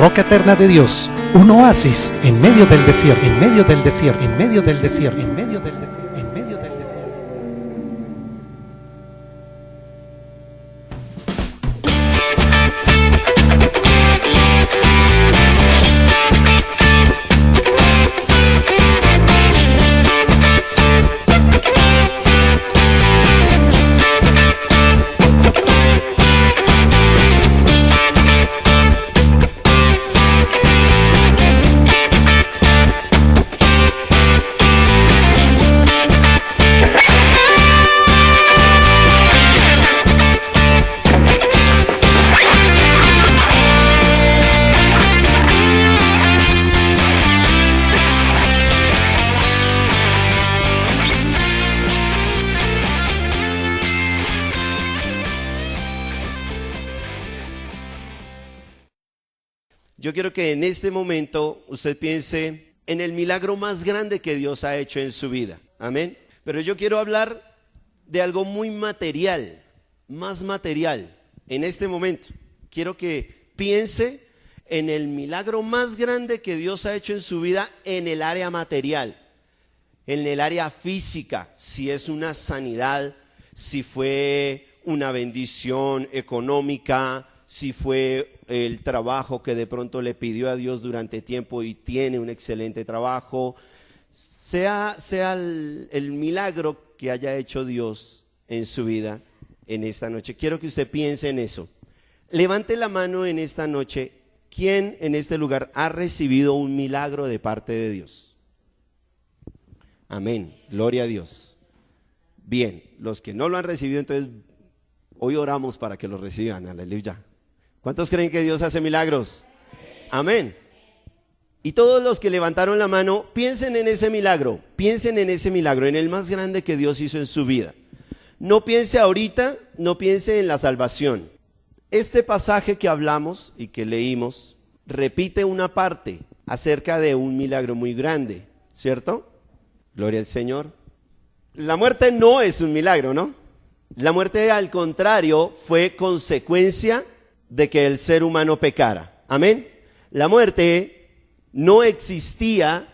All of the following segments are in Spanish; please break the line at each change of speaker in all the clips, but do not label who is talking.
roca eterna de Dios, un oasis en medio del desierto, en medio del desierto, en medio del desierto, en medio del desierto, en medio del desierto.
Yo quiero que en este momento usted piense en el milagro más grande que Dios ha hecho en su vida. Amén. Pero yo quiero hablar de algo muy material, más material. En este momento quiero que piense en el milagro más grande que Dios ha hecho en su vida en el área material, en el área física, si es una sanidad, si fue una bendición económica, si fue el trabajo que de pronto le pidió a Dios durante tiempo y tiene un excelente trabajo, sea el milagro que haya hecho Dios en su vida en esta noche. Quiero que usted piense en eso. Levante la mano en esta noche. ¿Quién en este lugar ha recibido un milagro de parte de Dios? Amén, gloria a Dios. Bien, los que no lo han recibido, entonces hoy oramos para que lo reciban, aleluya. ¿Cuántos creen que Dios hace milagros? Amén. Y todos los que levantaron la mano, piensen en ese milagro, en el más grande que Dios hizo en su vida. No piense ahorita, no piense en la salvación. Este pasaje que hablamos y que leímos, repite una parte acerca de un milagro muy grande, ¿cierto? Gloria al Señor. La muerte no es un milagro, ¿no? La muerte, al contrario, fue consecuencia de que el ser humano pecara. Amén. La muerte no existía,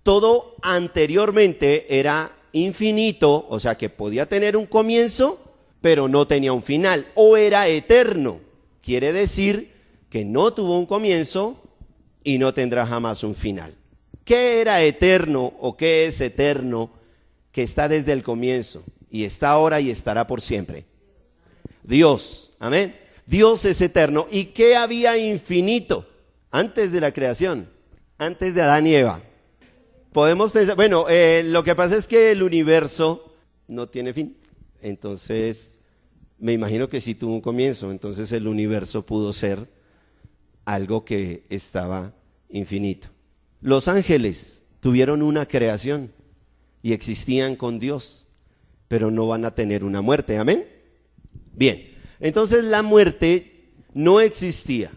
todo anteriormente era infinito, o sea que podía tener un comienzo, pero no tenía un final, o era eterno. Quiere decir que no tuvo un comienzo y no tendrá jamás un final. ¿Qué era eterno o qué es eterno que está desde el comienzo y está ahora y estará por siempre? Dios. Amén. Dios es eterno. ¿Y qué había infinito antes de la creación? Antes de Adán y Eva. Podemos pensar, bueno, lo que pasa es que el universo no tiene fin. Entonces, me imagino que sí tuvo un comienzo. Entonces el universo pudo ser algo que estaba infinito. Los ángeles tuvieron una creación y existían con Dios, pero no van a tener una muerte. ¿Amén? Bien. Entonces la muerte no existía,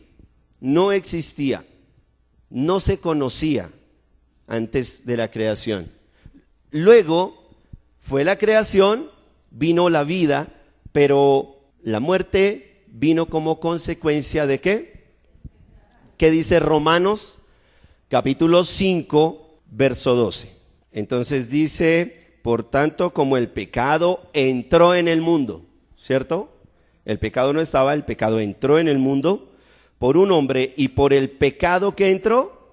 no se conocía antes de la creación. Luego fue la creación, vino la vida, pero la muerte vino como consecuencia ¿de qué? ¿Qué dice Romanos capítulo 5, verso 12? Entonces dice, por tanto, como el pecado entró en el mundo, ¿cierto? El pecado no estaba, el pecado entró en el mundo por un hombre, y por el pecado que entró,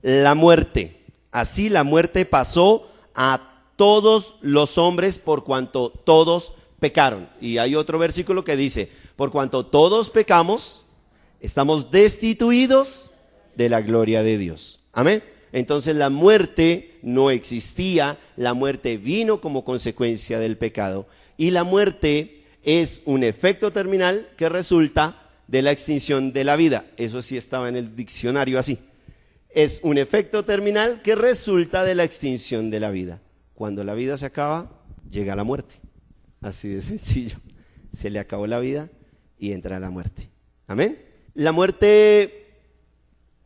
la muerte. Así la muerte pasó a todos los hombres por cuanto todos pecaron. Y hay otro versículo que dice, por cuanto todos pecamos, estamos destituidos de la gloria de Dios. Amén. Entonces la muerte no existía, la muerte vino como consecuencia del pecado, y la muerte es un efecto terminal que resulta de la extinción de la vida. Eso sí estaba en el diccionario así. Es un efecto terminal que resulta de la extinción de la vida. Cuando la vida se acaba, llega la muerte. Así de sencillo. Se le acabó la vida y entra la muerte. Amén. La muerte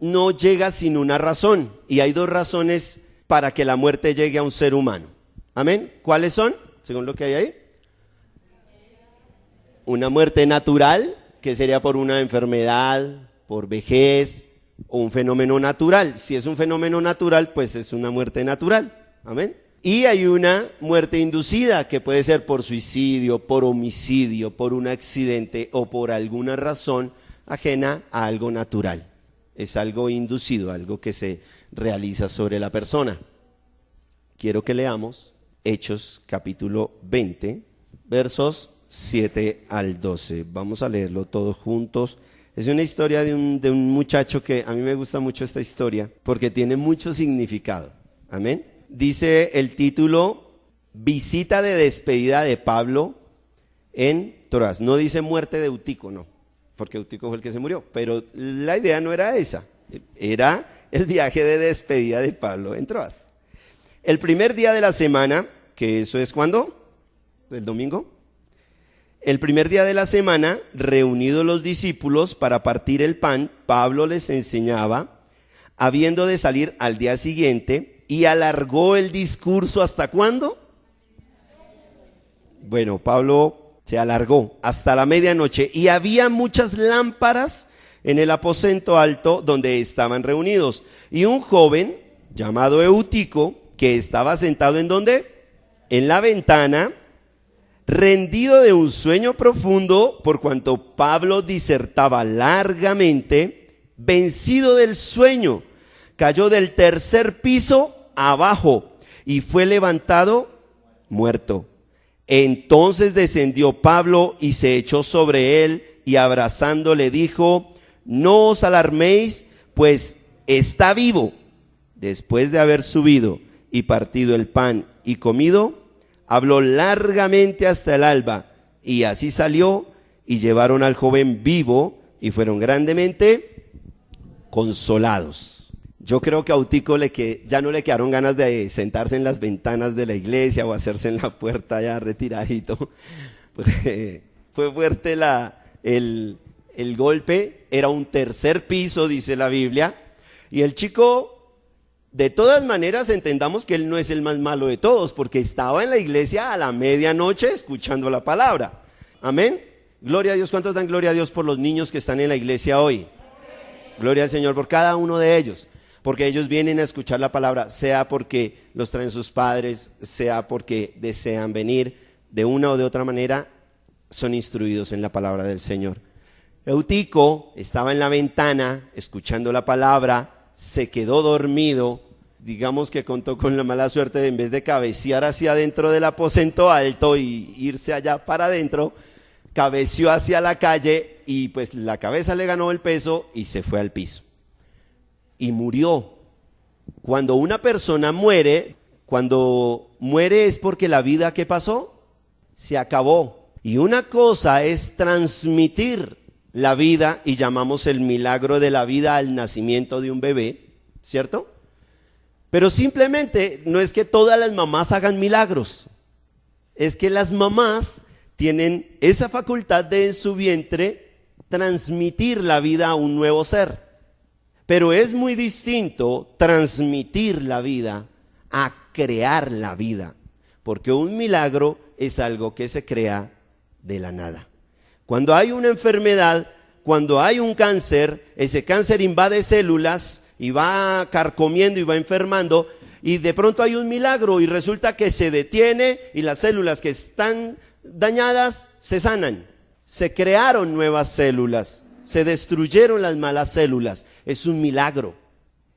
no llega sin una razón. Y hay dos razones para que la muerte llegue a un ser humano. Amén. ¿Cuáles son? Según lo que hay ahí. Una muerte natural, que sería por una enfermedad, por vejez o un fenómeno natural. Si es un fenómeno natural, pues es una muerte natural. Amén. Y hay una muerte inducida que puede ser por suicidio, por homicidio, por un accidente o por alguna razón ajena a algo natural. Es algo inducido, algo que se realiza sobre la persona. Quiero que leamos Hechos capítulo 20, versos 7 al 12. Vamos a leerlo todos juntos. Es una historia de un muchacho que a mí me gusta mucho esta historia porque tiene mucho significado. Amén. Dice el título, visita de despedida de Pablo en Troas. No dice muerte de Eutico, no, porque Eutico fue el que se murió, pero la idea no era esa, era el viaje de despedida de Pablo en Troas. El primer día de la semana, que eso es ¿cuándo? ¿El domingo? El primer día de la semana, reunidos los discípulos para partir el pan, Pablo les enseñaba, habiendo de salir al día siguiente, y alargó el discurso ¿hasta cuándo? Bueno, Pablo se alargó hasta la medianoche y había muchas lámparas en el aposento alto donde estaban reunidos. Y un joven llamado Eutico, que estaba sentado ¿en dónde? En la ventana, rendido de un sueño profundo, por cuanto Pablo disertaba largamente, vencido del sueño, cayó del tercer piso abajo y fue levantado muerto. Entonces descendió Pablo y se echó sobre él y abrazándole dijo, no os alarméis, pues está vivo. Después de haber subido y partido el pan y comido, habló largamente hasta el alba y así salió y llevaron al joven vivo y fueron grandemente consolados. Yo creo que a Eutico ya no le quedaron ganas de sentarse en las ventanas de la iglesia o hacerse en la puerta ya retiradito. Fue fuerte el golpe, era un tercer piso, dice la Biblia, y el chico, de todas maneras, entendamos que él no es el más malo de todos, porque estaba en la iglesia a la medianoche escuchando la palabra. Amén. Gloria a Dios. ¿Cuántos dan gloria a Dios por los niños que están en la iglesia hoy? Gloria al Señor por cada uno de ellos. Porque ellos vienen a escuchar la palabra, sea porque los traen sus padres, sea porque desean venir, de una o de otra manera, son instruidos en la palabra del Señor. Eutico estaba en la ventana escuchando la palabra, se quedó dormido, digamos que contó con la mala suerte de en vez de cabecear hacia adentro del aposento alto y irse allá para adentro, cabeció hacia la calle y pues la cabeza le ganó el peso y se fue al piso. Y murió. Cuando una persona muere, es porque la vida ¿qué pasó? Se acabó. Y una cosa es transmitir la vida y llamamos el milagro de la vida al nacimiento de un bebé, ¿cierto? Pero simplemente no es que todas las mamás hagan milagros, es que las mamás tienen esa facultad de en su vientre transmitir la vida a un nuevo ser. Pero es muy distinto transmitir la vida a crear la vida, porque un milagro es algo que se crea de la nada. Cuando hay una enfermedad, cuando hay un cáncer, ese cáncer invade células y va carcomiendo y va enfermando, y de pronto hay un milagro y resulta que se detiene y las células que están dañadas se sanan. Se crearon nuevas células. Se destruyeron las malas células. Es un milagro.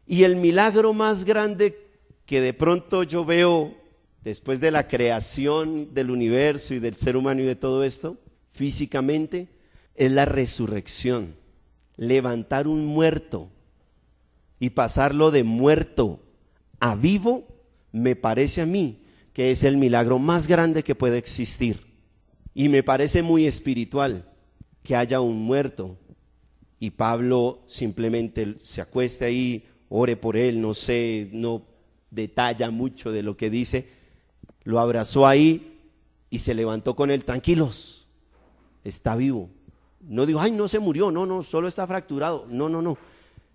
Y el milagro más grande que de pronto yo veo después de la creación del universo y del ser humano y de todo esto, físicamente, es la resurrección. Levantar un muerto y pasarlo de muerto a vivo, me parece a mí que es el milagro más grande que puede existir. Y me parece muy espiritual que haya un muerto y Pablo simplemente se acueste ahí, ore por él, no sé, no detalla mucho de lo que dice, lo abrazó ahí y se levantó con él, tranquilos, está vivo. No digo, ay, no se murió, no, solo está fracturado, no,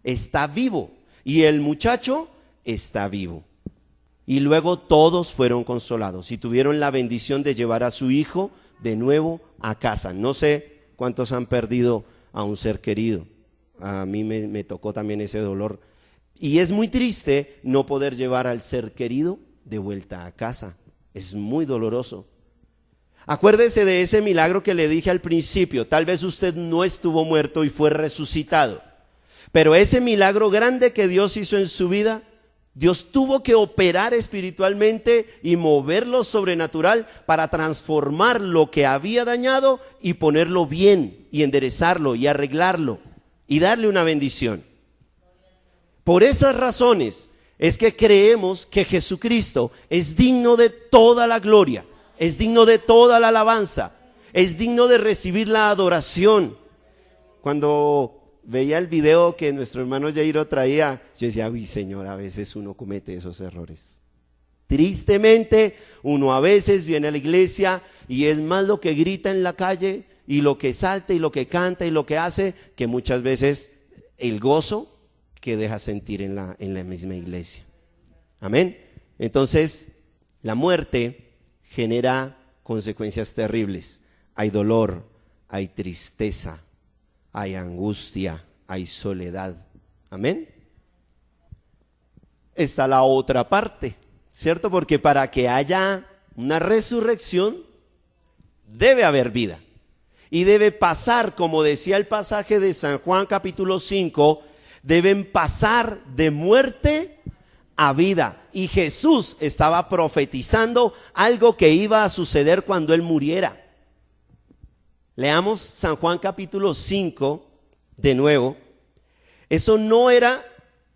está vivo. Y el muchacho está vivo. Y luego todos fueron consolados y tuvieron la bendición de llevar a su hijo de nuevo a casa. No sé cuántos han perdido a un ser querido. A mí me tocó también ese dolor. Y es muy triste no poder llevar al ser querido de vuelta a casa. Es muy doloroso. Acuérdese de ese milagro que le dije al principio. Tal vez usted no estuvo muerto y fue resucitado. Pero ese milagro grande que Dios hizo en su vida, Dios tuvo que operar espiritualmente y mover lo sobrenatural para transformar lo que había dañado y ponerlo bien y enderezarlo y arreglarlo y darle una bendición. Por esas razones es que creemos que Jesucristo es digno de toda la gloria, es digno de toda la alabanza, es digno de recibir la adoración. Cuando veía el video que nuestro hermano Jairo traía, yo decía, uy Señor, a veces uno comete esos errores. Tristemente, uno a veces viene a la iglesia y es más lo que grita en la calle y lo que salta y lo que canta y lo que hace, que muchas veces el gozo que deja sentir en la misma iglesia. Amén. Entonces, la muerte genera consecuencias terribles. Hay dolor, hay tristeza, hay angustia, hay soledad. Amén. Está la otra parte, ¿cierto? Porque para que haya una resurrección, debe haber vida. Y debe pasar, como decía el pasaje de San Juan capítulo 5, deben pasar de muerte a vida. Y Jesús estaba profetizando algo que iba a suceder cuando Él muriera. Leamos San Juan capítulo 5 de nuevo. Eso no era,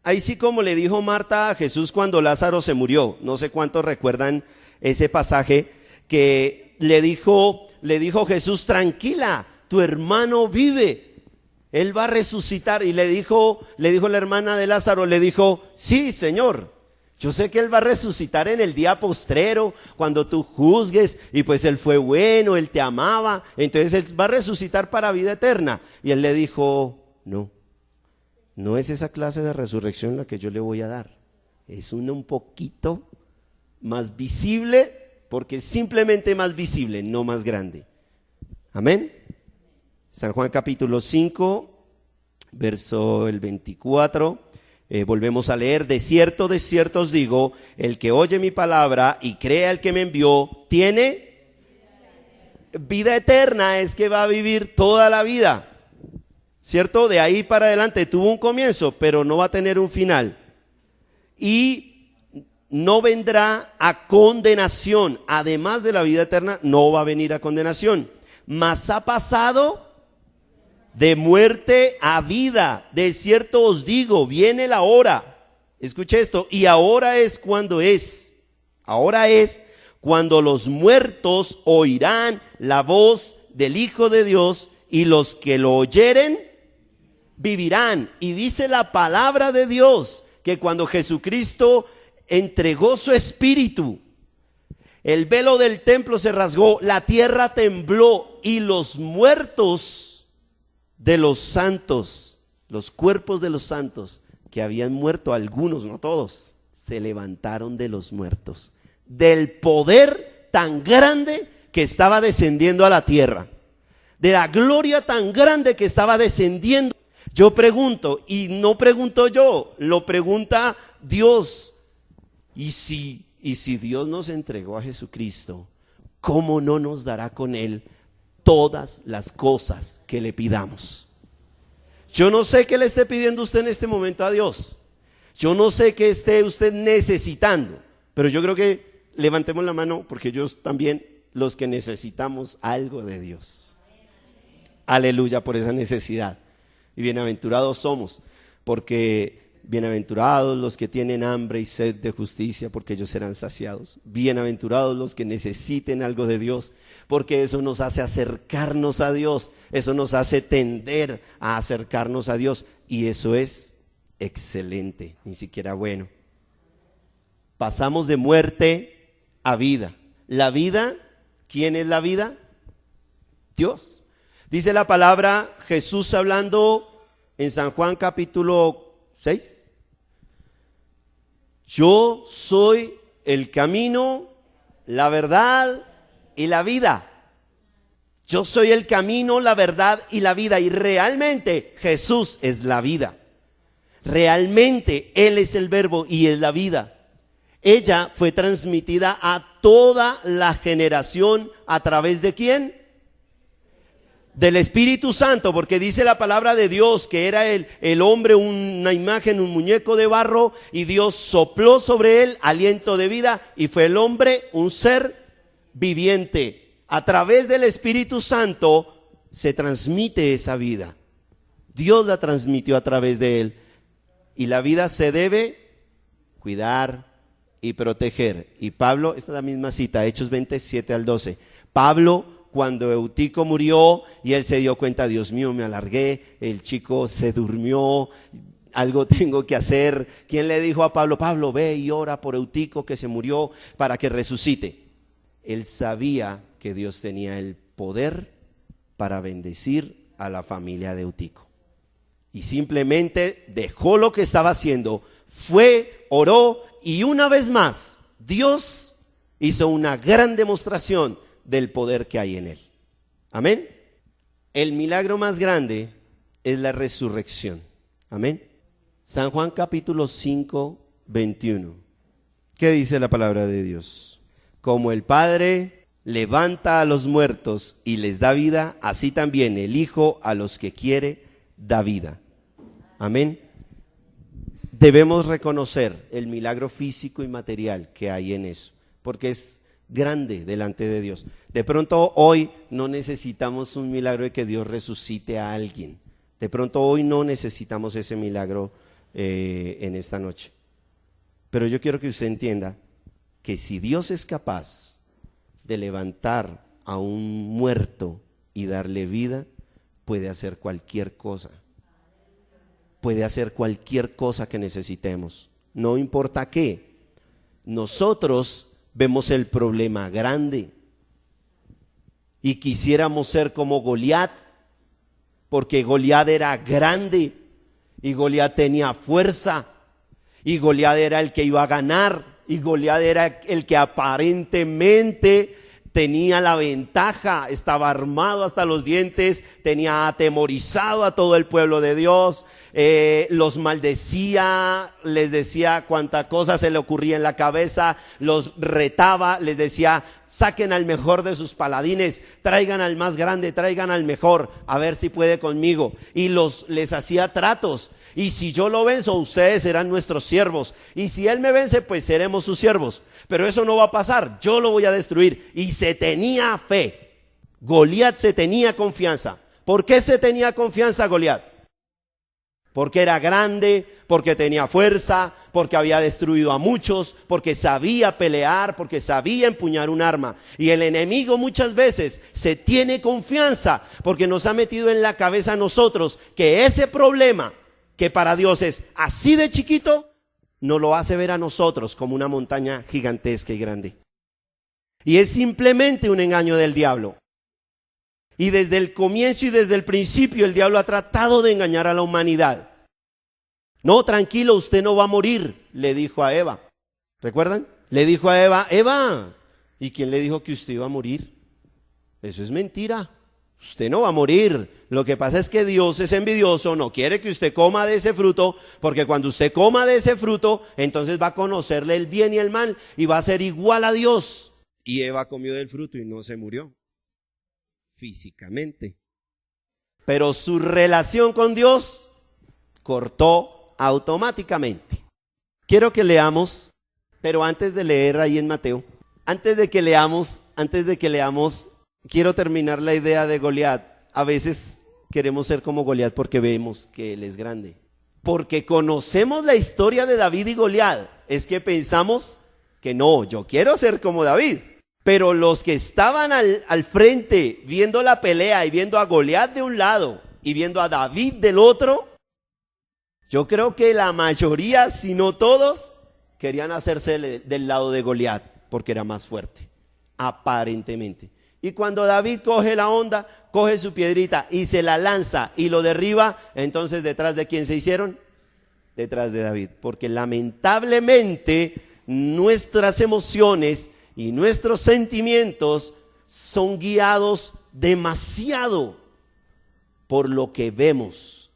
ahí sí como le dijo Marta a Jesús cuando Lázaro se murió. No sé cuántos recuerdan ese pasaje que le dijo Jesús, tranquila, tu hermano vive. Él va a resucitar. Y le dijo la hermana de Lázaro, le dijo, sí, Señor, yo sé que Él va a resucitar en el día postrero, cuando tú juzgues, y pues Él fue bueno, Él te amaba, entonces Él va a resucitar para vida eterna. Y Él le dijo, no es esa clase de resurrección la que yo le voy a dar. Es una un poquito más visible, porque es simplemente más visible, no más grande. Amén. San Juan capítulo 5, verso el 24, volvemos a leer, de cierto os digo, el que oye mi palabra y cree al que me envió, tiene vida eterna, es que va a vivir toda la vida, ¿cierto? De ahí para adelante tuvo un comienzo, pero no va a tener un final. Y no vendrá a condenación, además de la vida eterna, no va a venir a condenación, mas ha pasado de muerte a vida. De cierto os digo, viene la hora, escuche esto, y ahora es cuando los muertos oirán la voz del Hijo de Dios, y los que lo oyeren vivirán. Y dice la palabra de Dios que cuando Jesucristo entregó su espíritu, el velo del templo se rasgó, la tierra tembló, y los muertos de los santos, los cuerpos de los santos que habían muerto, algunos, no todos, se levantaron de los muertos, del poder tan grande que estaba descendiendo a la tierra, de la gloria tan grande que estaba descendiendo. Yo pregunto, y no pregunto yo, lo pregunta Dios. Y si Dios nos entregó a Jesucristo, ¿cómo no nos dará con Él todas las cosas que le pidamos? Yo no sé qué le esté pidiendo usted en este momento a Dios. Yo no sé qué esté usted necesitando, pero yo creo que levantemos la mano, porque ellos también, los que necesitamos algo de Dios. Aleluya por esa necesidad. Y bienaventurados somos, porque bienaventurados los que tienen hambre y sed de justicia, porque ellos serán saciados. Bienaventurados los que necesiten algo de Dios, porque eso nos hace acercarnos a Dios, eso nos hace tender a acercarnos a Dios, y eso es excelente, ni siquiera bueno. Pasamos de muerte a vida. La vida, ¿quién es la vida? Dios. Dice la palabra, Jesús hablando en San Juan capítulo 6. Yo soy el camino, la verdad y la vida. Yo soy el camino, la verdad y la vida. Y realmente Jesús es la vida. Realmente Él es el verbo y es la vida. Ella fue transmitida a toda la generación a través de ¿quién? Del Espíritu Santo, porque dice la palabra de Dios que era el hombre una imagen, un muñeco de barro, y Dios sopló sobre él aliento de vida y fue el hombre un ser viviente. A través del Espíritu Santo se transmite esa vida. Dios la transmitió a través de él. Y la vida se debe cuidar y proteger. Y Pablo, esta es la misma cita, Hechos 27 al 12. Pablo, cuando Eutico murió y él se dio cuenta, Dios mío, me alargué, el chico se durmió, algo tengo que hacer. ¿Quién le dijo a Pablo? Pablo, ve y ora por Eutico que se murió para que resucite. Él sabía que Dios tenía el poder para bendecir a la familia de Eutico. Y simplemente dejó lo que estaba haciendo, fue, oró y una vez más Dios hizo una gran demostración del poder que hay en él. Amén. El milagro más grande es la resurrección. Amén. San Juan capítulo 5, 21. ¿Qué dice la palabra de Dios? Como el Padre levanta a los muertos y les da vida, así también el Hijo a los que quiere da vida. Amén. Debemos reconocer el milagro físico y material que hay en eso, porque es grande delante de Dios. De pronto hoy no necesitamos un milagro de que Dios resucite a alguien. De pronto hoy no necesitamos ese milagro en esta noche. Pero yo quiero que usted entienda que si Dios es capaz de levantar a un muerto y darle vida, puede hacer cualquier cosa. Puede hacer cualquier cosa que necesitemos, no importa qué. Nosotros vemos el problema grande y quisiéramos ser como Goliat, porque Goliat era grande y Goliat tenía fuerza y Goliat era el que iba a ganar y Goliat era el que aparentemente tenía la ventaja, estaba armado hasta los dientes, tenía atemorizado a todo el pueblo de Dios, los maldecía, les decía cuánta cosa se le ocurría en la cabeza, los retaba, les decía, saquen al mejor de sus paladines, traigan al más grande, traigan al mejor, a ver si puede conmigo, y les hacía tratos. Y si yo lo venzo, ustedes serán nuestros siervos. Y si él me vence, pues seremos sus siervos. Pero eso no va a pasar, yo lo voy a destruir. Y se tenía fe. Goliat se tenía confianza. ¿Por qué se tenía confianza Goliat? Porque era grande, porque tenía fuerza, porque había destruido a muchos, porque sabía pelear, porque sabía empuñar un arma. Y el enemigo muchas veces se tiene confianza porque nos ha metido en la cabeza a nosotros que ese problema, que para Dios es así de chiquito, nos lo hace ver a nosotros como una montaña gigantesca y grande. Y es simplemente un engaño del diablo. Y desde el comienzo y desde el principio el diablo ha tratado de engañar a la humanidad. No, tranquilo, usted no va a morir, le dijo a Eva. ¿Recuerdan? Le dijo a Eva, Eva, ¿y quién le dijo que usted iba a morir? Eso es mentira. Usted no va a morir. Lo que pasa es que Dios es envidioso, no quiere que usted coma de ese fruto, porque cuando usted coma de ese fruto, entonces va a conocerle el bien y el mal y va a ser igual a Dios. Y Eva comió del fruto y no se murió físicamente. Pero su relación con Dios cortó automáticamente. Quiero que leamos, pero antes de leer ahí en Mateo, antes de que leamos, quiero terminar la idea de Goliat. A veces queremos ser como Goliat porque vemos que él es grande. Porque conocemos la historia de David y Goliat. Es que pensamos que no, yo quiero ser como David. Pero los que estaban al frente viendo la pelea y viendo a Goliat de un lado y viendo a David del otro, yo creo que la mayoría, si no todos, querían hacerse del lado de Goliat porque era más fuerte, aparentemente. Y cuando David coge la onda, coge su piedrita y se la lanza y lo derriba, entonces ¿detrás de quién se hicieron? Detrás de David. Porque lamentablemente nuestras emociones y nuestros sentimientos son guiados demasiado por lo que vemos,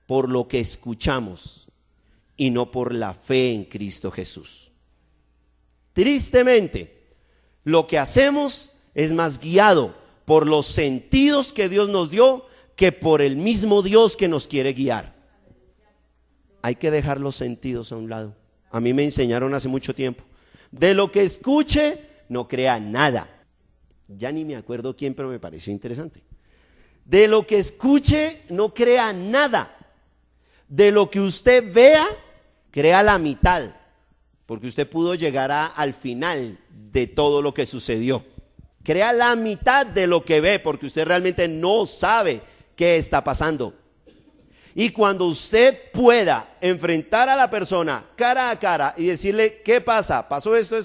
por lo que escuchamos y no por la fe en Cristo Jesús. Tristemente, lo que hacemos es más guiado por los sentidos que Dios nos dio que por el mismo Dios que nos quiere guiar. Hay que dejar los sentidos a un lado. A mí me enseñaron hace mucho tiempo: de lo que escuche, no crea nada. Ya ni me acuerdo quién, pero me pareció interesante. De lo que escuche, no crea nada. De lo que usted vea, crea la mitad, porque usted pudo llegar al final de todo lo que sucedió. Crea la mitad de lo que ve, porque usted realmente no sabe qué está pasando. Y cuando usted pueda enfrentar a la persona cara a cara y decirle: ¿qué pasa? ¿Pasó esto?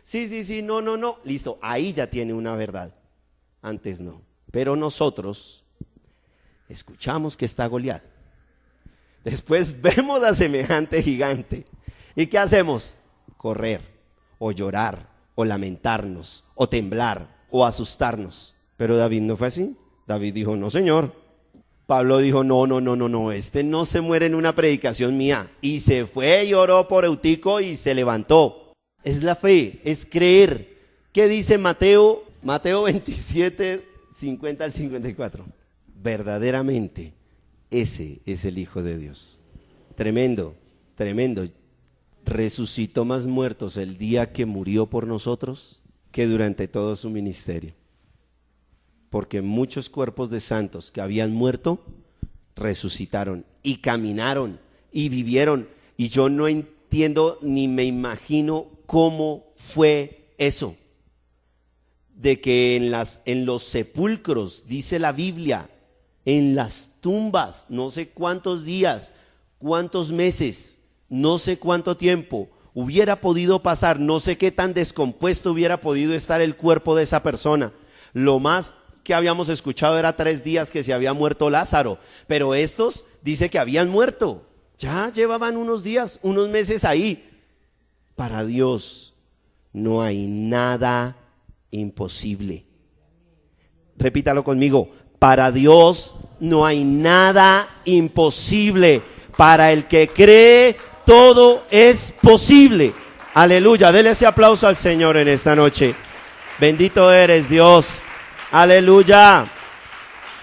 Sí, no, listo, ahí ya tiene una verdad. Antes no. Pero nosotros escuchamos que está Goliat, después vemos a semejante gigante, ¿y qué hacemos? Correr, o llorar, o lamentarnos, o temblar, o asustarnos. Pero David no fue así. David dijo: no, Señor. Pablo dijo: no, este no se muere en una predicación mía. Y se fue y oró por Eutico y se levantó. Es la fe, es creer. ¿Qué dice Mateo 27, 50 al 54? Verdaderamente, ese es el Hijo de Dios. Tremendo. Resucitó más muertos el día que murió por nosotros que durante todo su ministerio. Porque muchos cuerpos de santos que habían muerto resucitaron y caminaron y vivieron. Y yo no entiendo ni me imagino cómo fue eso. De que en los sepulcros, dice la Biblia, en las tumbas, no sé cuántos días, cuántos meses, no sé cuánto tiempo hubiera podido pasar, no sé qué tan descompuesto hubiera podido estar el cuerpo de esa persona. Lo más que habíamos escuchado era 3 días que se había muerto Lázaro, pero estos dice que habían muerto, ya llevaban unos días, unos meses ahí. Para Dios no hay nada imposible. Repítalo conmigo: para Dios no hay nada imposible. Para el que cree, todo es posible. Aleluya, dele ese aplauso al Señor en esta noche. Bendito eres, Dios. Aleluya.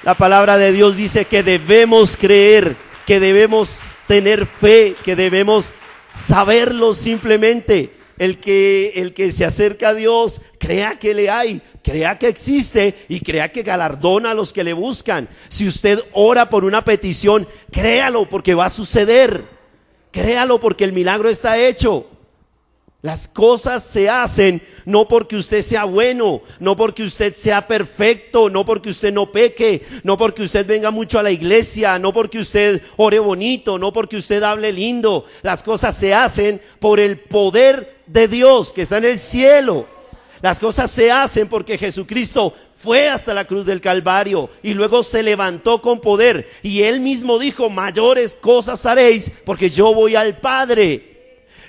La palabra de Dios dice que debemos creer, que debemos tener fe, que debemos saberlo simplemente. El que se acerca a Dios, crea que le hay, crea que existe y crea que galardona a los que le buscan. Si usted ora por una petición, créalo, porque va a suceder. Créalo, porque el milagro está hecho. Las cosas se hacen no porque usted sea bueno, no porque usted sea perfecto, no porque usted no peque, no porque usted venga mucho a la iglesia, no porque usted ore bonito, no porque usted hable lindo. Las cosas se hacen por el poder de Dios que está en el cielo. Las cosas se hacen porque Jesucristo fue hasta la cruz del Calvario y luego se levantó con poder, y Él mismo dijo: mayores cosas haréis porque yo voy al Padre.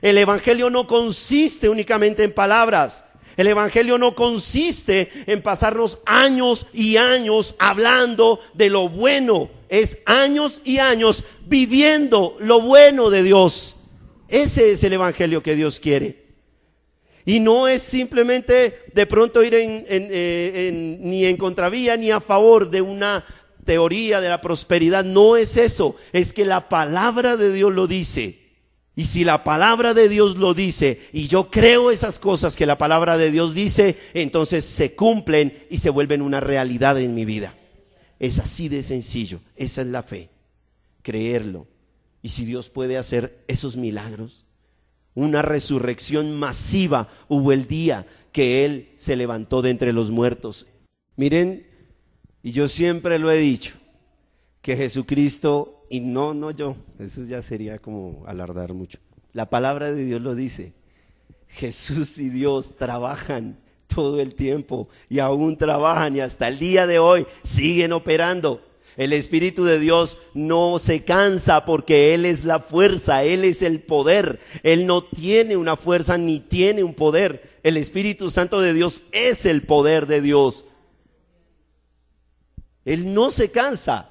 El evangelio no consiste únicamente en palabras. El evangelio no consiste en pasarnos años y años hablando de lo bueno. Es años y años viviendo lo bueno de Dios. Ese es el evangelio que Dios quiere. Y no es simplemente de pronto ir ni en contravía ni a favor de una teoría de la prosperidad. No es eso. Es que la palabra de Dios lo dice. Y si la palabra de Dios lo dice y yo creo esas cosas que la palabra de Dios dice, entonces se cumplen y se vuelven una realidad en mi vida. Es así de sencillo. Esa es la fe, creerlo. Y si Dios puede hacer esos milagros, una resurrección masiva hubo el día que Él se levantó de entre los muertos. Miren, y yo siempre lo he dicho, que Jesucristo, y no yo, eso ya sería como alardar mucho. La palabra de Dios lo dice. Jesús y Dios trabajan todo el tiempo y aún trabajan, y hasta el día de hoy siguen operando. El Espíritu de Dios no se cansa porque Él es la fuerza, Él es el poder. Él no tiene una fuerza ni tiene un poder. El Espíritu Santo de Dios es el poder de Dios. Él no se cansa.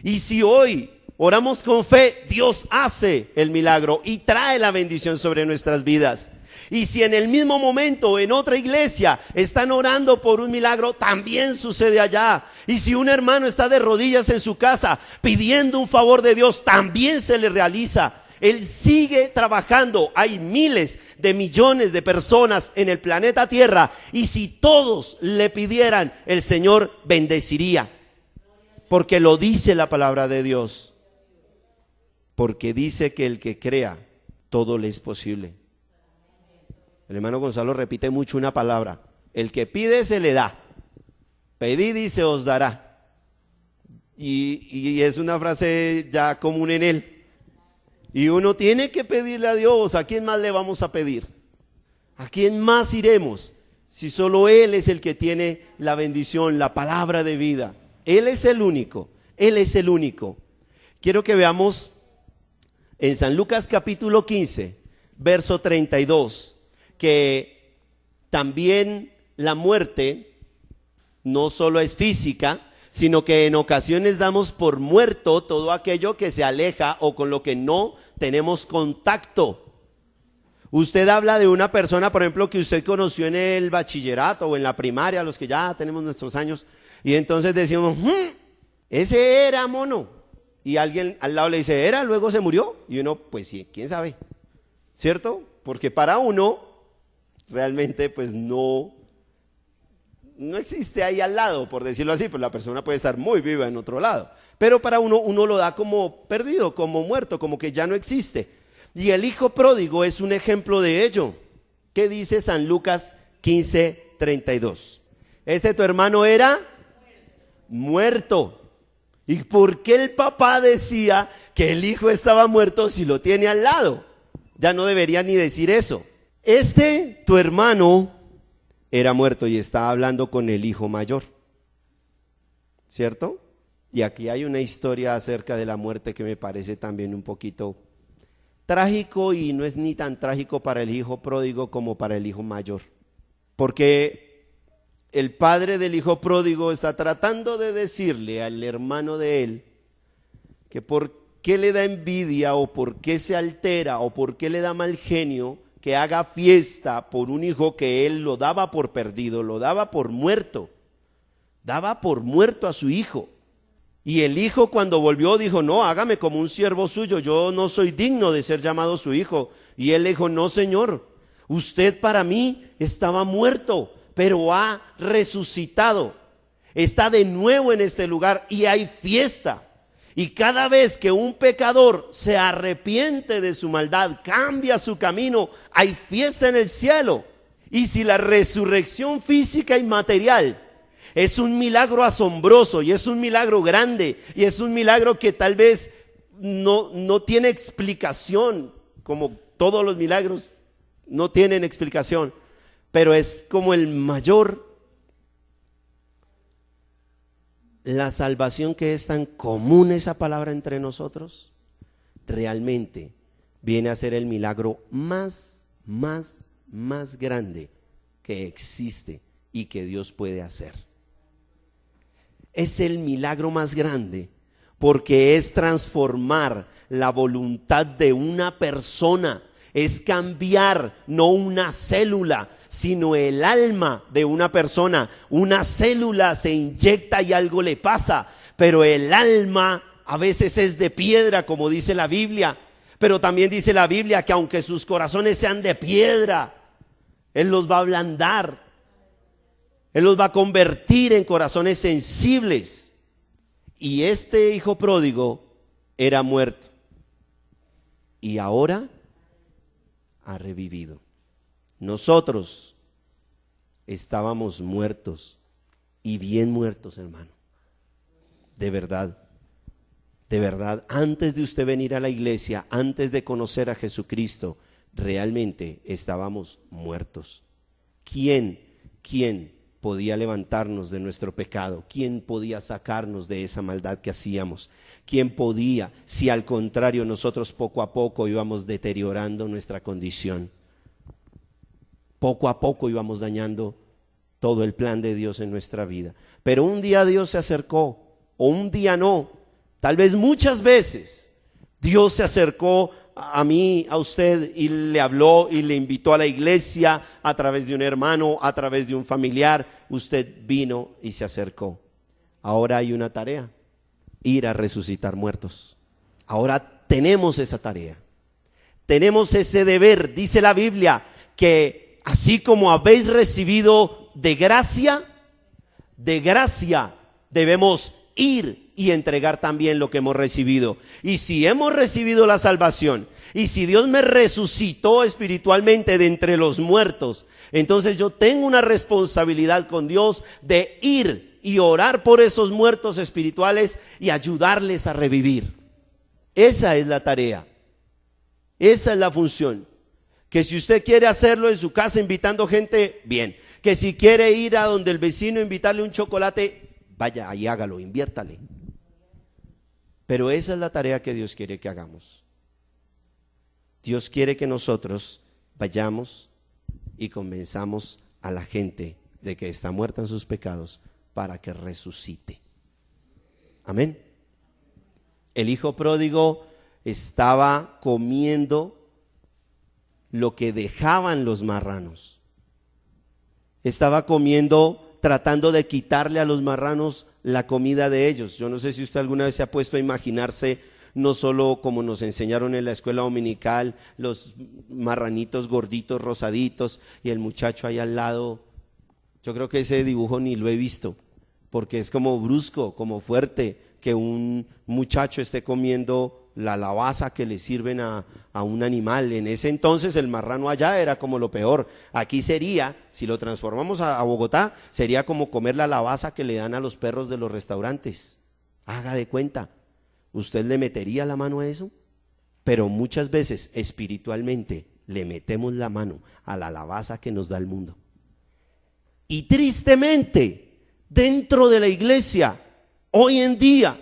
Y si hoy oramos con fe, Dios hace el milagro y trae la bendición sobre nuestras vidas. Y si en el mismo momento en otra iglesia están orando por un milagro, también sucede allá. Y si un hermano está de rodillas en su casa pidiendo un favor de Dios, también se le realiza. Él sigue trabajando. Hay miles de millones de personas en el planeta Tierra, y si todos le pidieran, el Señor bendeciría. Porque lo dice la palabra de Dios. Porque dice que el que crea, todo le es posible. El hermano Gonzalo repite mucho una palabra: el que pide se le da, pedid y se os dará. Y es una frase ya común en él. Y uno tiene que pedirle a Dios. ¿A quién más le vamos a pedir? ¿A quién más iremos? Si solo Él es el que tiene la bendición, la palabra de vida. Él es el único, Él es el único. Quiero que veamos en San Lucas capítulo 15, verso 32, que también la muerte no solo es física, sino que en ocasiones damos por muerto todo aquello que se aleja o con lo que no tenemos contacto. Usted habla de una persona, por ejemplo, que usted conoció en el bachillerato o en la primaria, los que ya tenemos nuestros años, y entonces decimos, ese era mono, y alguien al lado le dice, era, luego se murió, y uno, pues sí, quién sabe, ¿cierto? Porque para uno realmente pues no existe ahí al lado, por decirlo así, pues la persona puede estar muy viva en otro lado, pero para uno lo da como perdido, como muerto, como que ya no existe. Y el hijo pródigo es un ejemplo de ello. ¿Qué dice San Lucas 15:32? Tu hermano era muerto. ¿Y por qué el papá decía que el hijo estaba muerto si lo tiene al lado? Ya no debería ni decir eso. Tu hermano era muerto, y estaba hablando con el hijo mayor, ¿cierto? Y aquí hay una historia acerca de la muerte que me parece también un poquito trágico, y no es ni tan trágico para el hijo pródigo como para el hijo mayor, porque el padre del hijo pródigo está tratando de decirle al hermano de él que por qué le da envidia, o por qué se altera, o por qué le da mal genio que haga fiesta por un hijo que él lo daba por perdido, lo daba por muerto a su hijo. Y el hijo, cuando volvió, dijo, no, hágame como un siervo suyo, yo no soy digno de ser llamado su hijo. Y él le dijo, no, señor, usted para mí estaba muerto, pero ha resucitado, está de nuevo en este lugar y hay fiesta. Y cada vez que un pecador se arrepiente de su maldad, cambia su camino, hay fiesta en el cielo. Y si la resurrección física y material es un milagro asombroso, y es un milagro grande, y es un milagro que tal vez no tiene explicación, como todos los milagros no tienen explicación, pero es como el mayor. La salvación, que es tan común esa palabra entre nosotros, realmente viene a ser el milagro más grande que existe y que Dios puede hacer. Es el milagro más grande porque es transformar la voluntad de una persona, es cambiar no una célula, sino el alma de una persona. Una célula se inyecta y algo le pasa, pero el alma a veces es de piedra, como dice la Biblia. Pero también dice la Biblia que aunque sus corazones sean de piedra, Él los va a ablandar, Él los va a convertir en corazones sensibles. Y este hijo pródigo era muerto, y ahora ha revivido. Nosotros estábamos muertos, y bien muertos, hermano. De verdad, antes de usted venir a la iglesia, antes de conocer a Jesucristo, realmente estábamos muertos. ¿Quién podía levantarnos de nuestro pecado? ¿Quién podía sacarnos de esa maldad que hacíamos? ¿Quién podía, si al contrario nosotros poco a poco íbamos deteriorando nuestra condición? Poco a poco íbamos dañando todo el plan de Dios en nuestra vida. Pero un día Dios se acercó, o un día no, tal vez muchas veces Dios se acercó a mí, a usted, y le habló y le invitó a la iglesia a través de un hermano, a través de un familiar. Usted vino y se acercó. Ahora hay una tarea: ir a resucitar muertos. Ahora tenemos esa tarea, tenemos ese deber. Dice la Biblia que así como habéis recibido de gracia debemos ir y entregar también lo que hemos recibido. Y si hemos recibido la salvación, y si Dios me resucitó espiritualmente de entre los muertos, entonces yo tengo una responsabilidad con Dios de ir y orar por esos muertos espirituales y ayudarles a revivir. Esa es la tarea, esa es la función. Que si usted quiere hacerlo en su casa invitando gente, bien. Que si quiere ir a donde el vecino invitarle un chocolate, vaya y hágalo, inviértale. Pero esa es la tarea que Dios quiere que hagamos. Dios quiere que nosotros vayamos y convenzamos a la gente de que está muerta en sus pecados para que resucite. Amén. El hijo pródigo estaba comiendo lo que dejaban los marranos. Estaba comiendo, tratando de quitarle a los marranos la comida de ellos. Yo no sé si usted alguna vez se ha puesto a imaginarse, no solo como nos enseñaron en la escuela dominical, los marranitos gorditos, rosaditos, y el muchacho ahí al lado. Yo creo que ese dibujo ni lo he visto, porque es como brusco, como fuerte, que un muchacho esté comiendo la lavaza que le sirven a un animal. En ese entonces el marrano allá era como lo peor. Aquí sería, si lo transformamos a Bogotá, sería como comer la lavaza que le dan a los perros de los restaurantes. Haga de cuenta, ¿usted le metería la mano a eso? Pero muchas veces espiritualmente le metemos la mano a la lavaza que nos da el mundo. Y tristemente, dentro de la iglesia, hoy en día,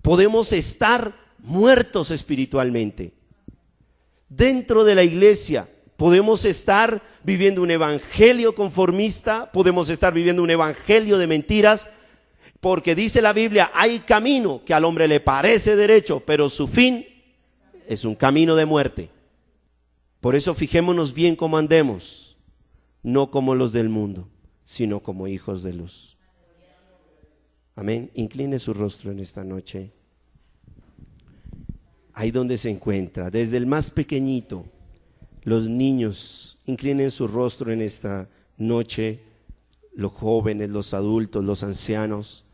podemos estar muertos espiritualmente. Dentro de la iglesia podemos estar viviendo un evangelio conformista, podemos estar viviendo un evangelio de mentiras, porque dice la Biblia, hay camino que al hombre le parece derecho, pero su fin es un camino de muerte. Por eso fijémonos bien cómo andemos, no como los del mundo, sino como hijos de luz. Amén. Incline su rostro en esta noche. Ahí donde se encuentra, desde el más pequeñito, los niños, inclinen su rostro en esta noche, los jóvenes, los adultos, los ancianos,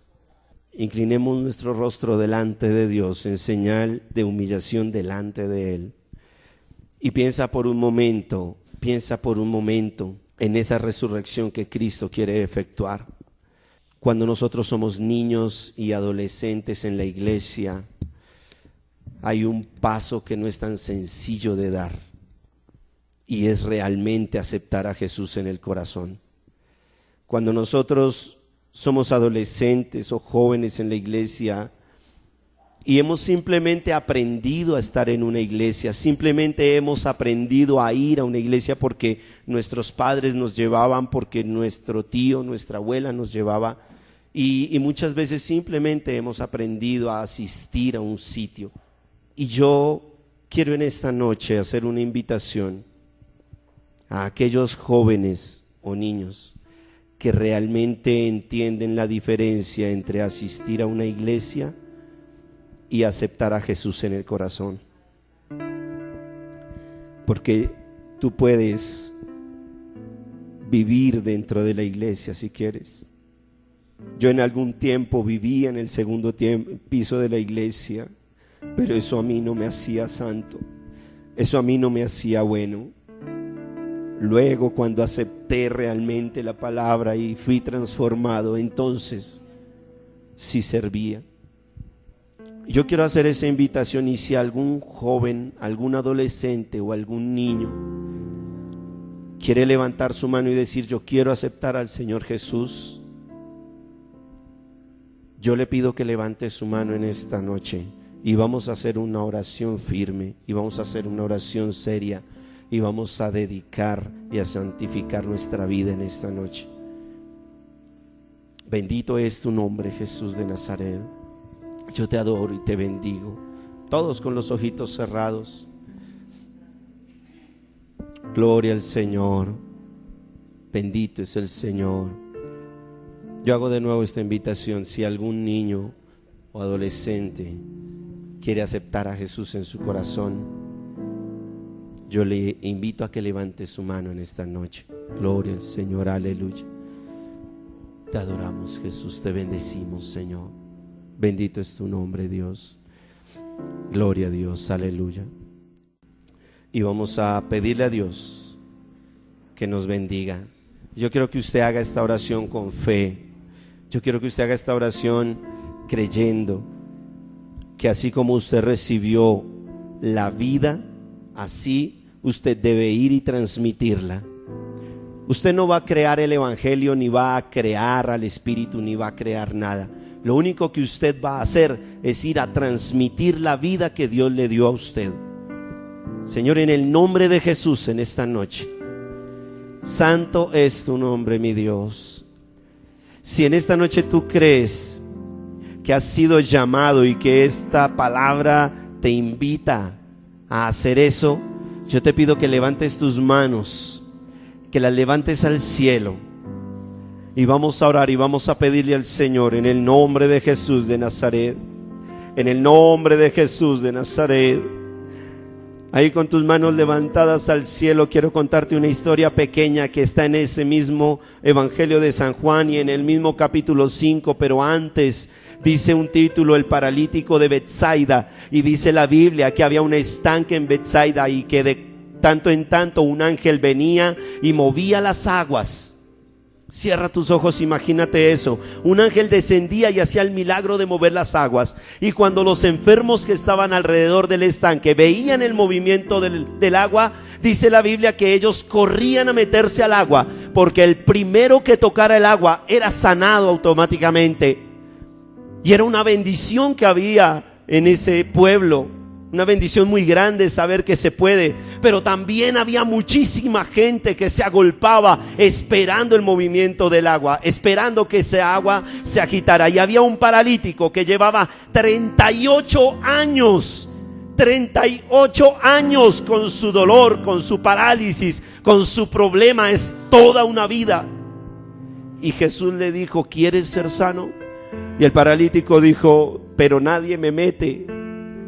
inclinemos nuestro rostro delante de Dios en señal de humillación delante de Él. Y piensa por un momento en esa resurrección que Cristo quiere efectuar. Cuando nosotros somos niños y adolescentes en la iglesia, hay un paso que no es tan sencillo de dar, y es realmente aceptar a Jesús en el corazón. Cuando nosotros somos adolescentes o jóvenes en la iglesia y hemos simplemente aprendido a estar en una iglesia, simplemente hemos aprendido a ir a una iglesia porque nuestros padres nos llevaban, porque nuestro tío, nuestra abuela nos llevaba, y muchas veces simplemente hemos aprendido a asistir a un sitio. Y yo quiero en esta noche hacer una invitación a aquellos jóvenes o niños que realmente entienden la diferencia entre asistir a una iglesia y aceptar a Jesús en el corazón. Porque tú puedes vivir dentro de la iglesia si quieres. Yo en algún tiempo vivía en el segundo piso de la iglesia, pero eso a mí no me hacía santo, eso a mí no me hacía bueno. Luego, cuando acepté realmente la palabra y fui transformado, entonces sí servía. Yo quiero hacer esa invitación, y si algún joven, algún adolescente o algún niño quiere levantar su mano y decir: yo quiero aceptar al Señor Jesús, yo le pido que levante su mano en esta noche. Y vamos a hacer una oración firme, y vamos a hacer una oración seria, y vamos a dedicar y a santificar nuestra vida en esta noche. Bendito es tu nombre, Jesús de Nazaret. Yo te adoro y te bendigo. Todos con los ojitos cerrados. Gloria al Señor. Bendito es el Señor. Yo hago de nuevo esta invitación. Si algún niño o adolescente quiere aceptar a Jesús en su corazón, yo le invito a que levante su mano en esta noche. Gloria al Señor, aleluya. Te adoramos, Jesús, te bendecimos, Señor. Bendito es tu nombre, Dios. Gloria a Dios, aleluya. Y vamos a pedirle a Dios que nos bendiga. Yo quiero que usted haga esta oración con fe. Yo quiero que usted haga esta oración creyendo que así como usted recibió la vida, así usted debe ir y transmitirla. Usted no va a crear el evangelio, ni va a crear al Espíritu, ni va a crear nada. Lo único que usted va a hacer es ir a transmitir la vida que Dios le dio a usted. Señor, en el nombre de Jesús en esta noche, santo es tu nombre, mi Dios. Si en esta noche tú crees que has sido llamado y que esta palabra te invita a hacer eso, yo te pido que levantes tus manos, que las levantes al cielo, y vamos a orar y vamos a pedirle al Señor en el nombre de Jesús de Nazaret. En el nombre de Jesús de Nazaret. Ahí con tus manos levantadas al cielo, quiero contarte una historia pequeña que está en ese mismo Evangelio de San Juan y en el mismo capítulo 5, pero antes dice un título: el paralítico de Betsaida, y dice la Biblia que había un estanque en Betsaida y que de tanto en tanto un ángel venía y movía las aguas. Cierra tus ojos, imagínate eso. Un ángel descendía y hacía el milagro de mover las aguas. Y cuando los enfermos que estaban alrededor del estanque veían el movimiento del agua, dice la Biblia que ellos corrían a meterse al agua, porque el primero que tocara el agua era sanado automáticamente. Y era una bendición que había en ese pueblo. Una bendición muy grande saber que se puede, pero también había muchísima gente que se agolpaba esperando el movimiento del agua, esperando que esa agua se agitara. Y había un paralítico que llevaba 38 años con su dolor, con su parálisis, con su problema. Es toda una vida. Y Jesús le dijo: ¿quieres ser sano? Y el paralítico dijo: pero nadie me mete.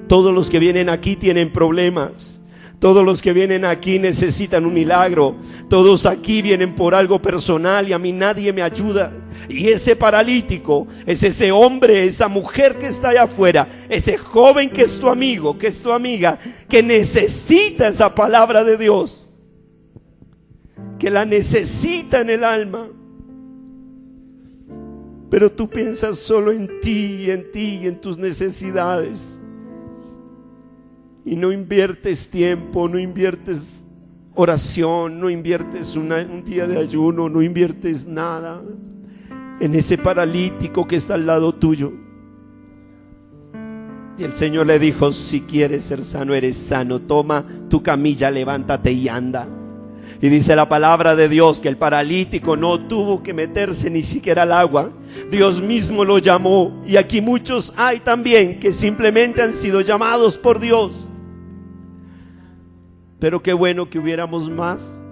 Todos los que vienen aquí tienen problemas. Todos los que vienen aquí necesitan un milagro. Todos aquí vienen por algo personal y a mí nadie me ayuda. Y ese paralítico es ese hombre, esa mujer que está allá afuera, ese joven que es tu amigo, que es tu amiga, que necesita esa palabra de Dios, que la necesita en el alma. Pero tú piensas solo en ti y en tus necesidades. Y no inviertes tiempo, no inviertes oración, no inviertes un día de ayuno, no inviertes nada en ese paralítico que está al lado tuyo. Y el Señor le dijo: si quieres ser sano, eres sano. Toma tu camilla, levántate y anda. Y dice la palabra de Dios que el paralítico no tuvo que meterse ni siquiera al agua. Dios mismo lo llamó. Y aquí muchos hay también que simplemente han sido llamados por Dios. Pero qué bueno que hubiéramos más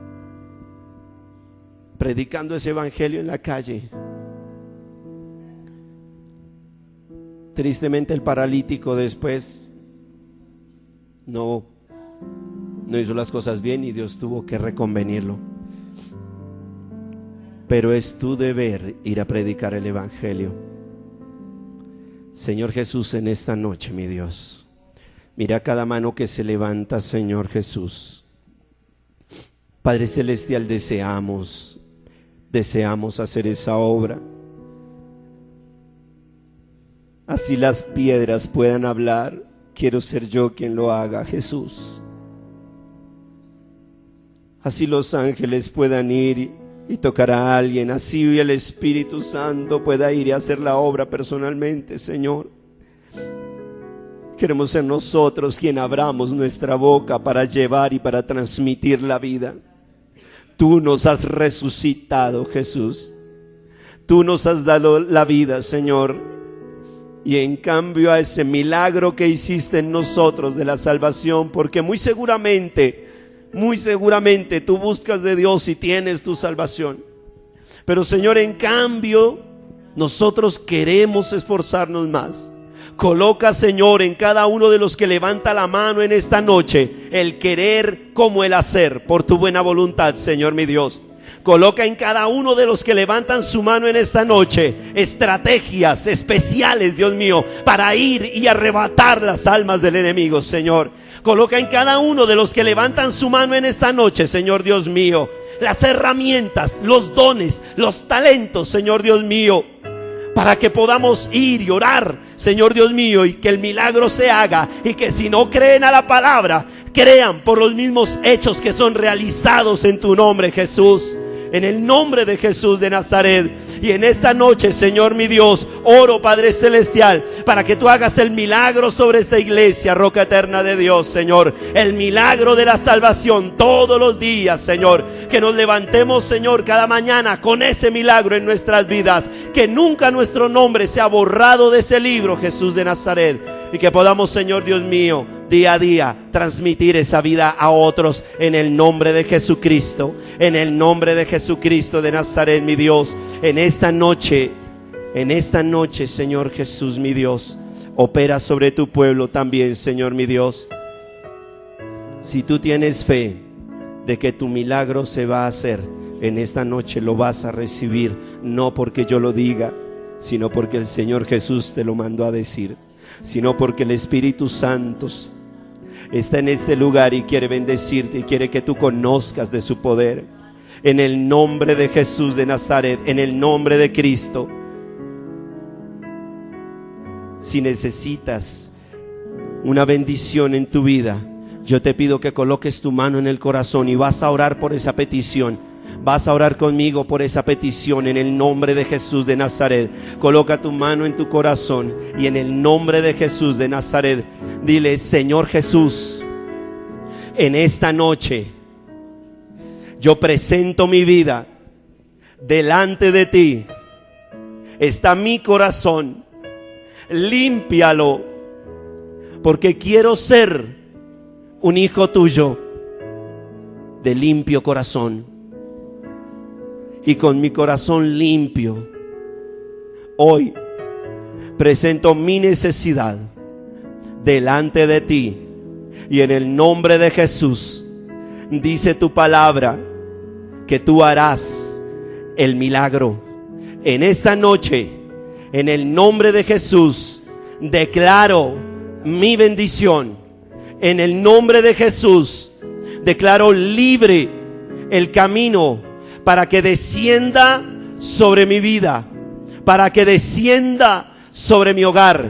predicando ese evangelio en la calle. Tristemente el paralítico después no hizo las cosas bien y Dios tuvo que reconvenirlo. Pero es tu deber ir a predicar el evangelio. Señor Jesús, en esta noche, mi Dios, mira cada mano que se levanta, Señor Jesús. Padre Celestial, deseamos hacer esa obra. Así las piedras puedan hablar. Quiero ser yo quien lo haga, Jesús. Así los ángeles puedan ir y tocar a alguien. Así el Espíritu Santo pueda ir y hacer la obra personalmente, Señor. Queremos ser nosotros quien abramos nuestra boca para llevar y para transmitir la vida. Tú nos has resucitado, Jesús. Tú nos has dado la vida, Señor. Y en cambio a ese milagro que hiciste en nosotros de la salvación, porque muy seguramente tú buscas de Dios y tienes tu salvación. Pero Señor, en cambio, nosotros queremos esforzarnos más. Coloca, Señor, en cada uno de los que levanta la mano en esta noche, el querer como el hacer, por tu buena voluntad, Señor mi Dios. Coloca en cada uno de los que levantan su mano en esta noche estrategias especiales, Dios mío, para ir y arrebatar las almas del enemigo, Señor. Coloca en cada uno de los que levantan su mano en esta noche, Señor Dios mío, las herramientas, los dones, los talentos, Señor Dios mío, para que podamos ir y orar, Señor Dios mío, y que el milagro se haga, y que si no creen a la palabra, crean por los mismos hechos que son realizados en tu nombre, Jesús. En el nombre de Jesús de Nazaret. Y en esta noche, Señor mi Dios, oro, Padre Celestial, para que tú hagas el milagro sobre esta iglesia, roca eterna de Dios, Señor. El milagro de la salvación todos los días, Señor. Que nos levantemos, Señor, cada mañana con ese milagro en nuestras vidas. Que nunca nuestro nombre sea borrado de ese libro, Jesús de Nazaret. Y que podamos, Señor Dios mío, día a día transmitir esa vida a otros en el nombre de Jesucristo. En el nombre de Jesucristo de Nazaret, mi Dios. En esta noche, Señor Jesús, mi Dios, opera sobre tu pueblo también, Señor mi Dios. Si tú tienes fe de que tu milagro se va a hacer, en esta noche lo vas a recibir, no porque yo lo diga, sino porque el Señor Jesús te lo mandó a decir, sino porque el Espíritu Santo está en este lugar y quiere bendecirte y quiere que tú conozcas de su poder. En el nombre de Jesús de Nazaret, en el nombre de Cristo. Si necesitas una bendición en tu vida, yo te pido que coloques tu mano en el corazón y vas a orar por esa petición. Vas a orar conmigo por esa petición en el nombre de Jesús de Nazaret. Coloca tu mano en tu corazón y en el nombre de Jesús de Nazaret dile: Señor Jesús, en esta noche yo presento mi vida delante de ti. Está mi corazón, límpialo, porque quiero ser un hijo tuyo de limpio corazón. Y con mi corazón limpio, hoy presento mi necesidad delante de ti. Y en el nombre de Jesús, dice tu palabra que tú harás el milagro. En esta noche, en el nombre de Jesús, declaro mi bendición. En el nombre de Jesús, declaro libre el camino para que descienda sobre mi vida, para que descienda sobre mi hogar,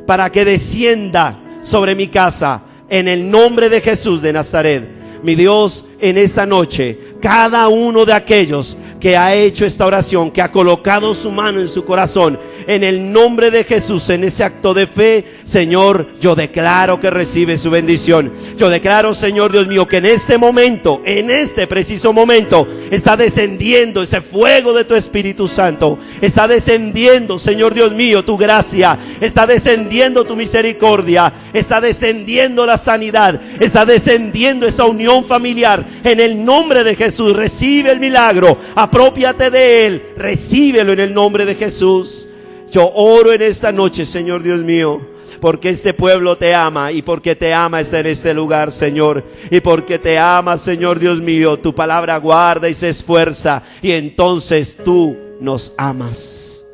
para que descienda sobre mi casa, en el nombre de Jesús de Nazaret. Mi Dios, en esta noche, cada uno de aquellos que ha hecho esta oración, que ha colocado su mano en su corazón, en el nombre de Jesús, en ese acto de fe, Señor, yo declaro que recibe su bendición. Yo declaro, Señor Dios mío, que en este momento, en este preciso momento, está descendiendo ese fuego de tu Espíritu Santo. Está descendiendo, Señor Dios mío, tu gracia. Está descendiendo tu misericordia. Está descendiendo la sanidad. Está descendiendo esa unión familiar. En el nombre de Jesús, recibe el milagro. Aprópiate de él. Recíbelo en el nombre de Jesús. Yo oro en esta noche, Señor Dios mío, porque este pueblo te ama, y porque te ama está en este lugar, Señor, y porque te ama, Señor Dios mío, tu palabra guarda y se esfuerza, y entonces tú nos amas.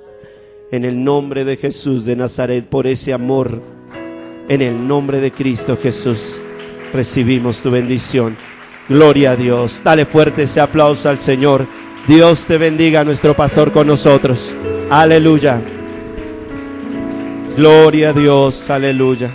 En el nombre de Jesús de Nazaret, por ese amor, en el nombre de Cristo Jesús, recibimos tu bendición. Gloria a Dios. Dale fuerte ese aplauso al Señor. Dios te bendiga, nuestro pastor con nosotros. Aleluya. Gloria a Dios, aleluya.